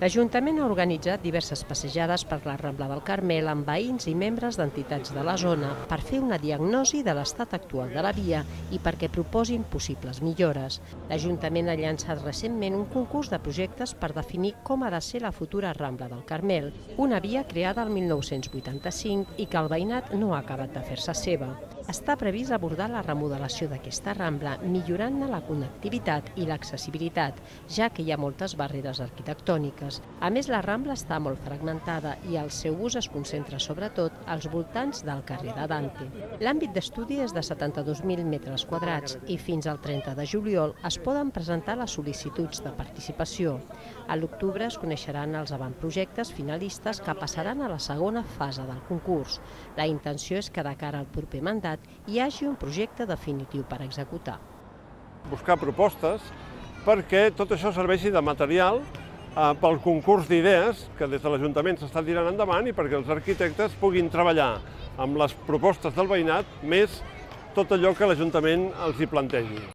L'Ajuntament ha organitzat diverses passejades per la Rambla del Carmel amb veïns i membres d'entitats de la zona per fer una diagnosi de l'estat actual de la via i perquè proposin possibles millores. L'Ajuntament ha llançat recentment un concurs de projectes per definir com ha de ser la futura Rambla del Carmel, una via creada el 1985 i que el veïnat no ha acabat de fer-se seva. Està previst abordar la remodelació d'aquesta Rambla, millorant-ne la connectivitat i l'accessibilitat, ja que hi ha moltes barreres arquitectòniques. A més, la Rambla està molt fragmentada i el seu ús es concentra sobretot als voltants del carrer de Dante. L'àmbit d'estudi és de 72.000 metres quadrats i fins al 30 de juliol es poden presentar les sol·licituds de participació. A l'octubre es coneixeran els avantprojectes finalistes que passaran a la segona fase del concurs. La intenció és que de cara al proper mandat hi hagi un projecte definitiu per executar. Buscar propostes perquè tot això serveixi de material pel concurs d'idees que des de l'Ajuntament s'està tirant endavant i perquè els arquitectes puguin treballar amb les propostes del veïnat més tot allò que l'Ajuntament els hi plantegi.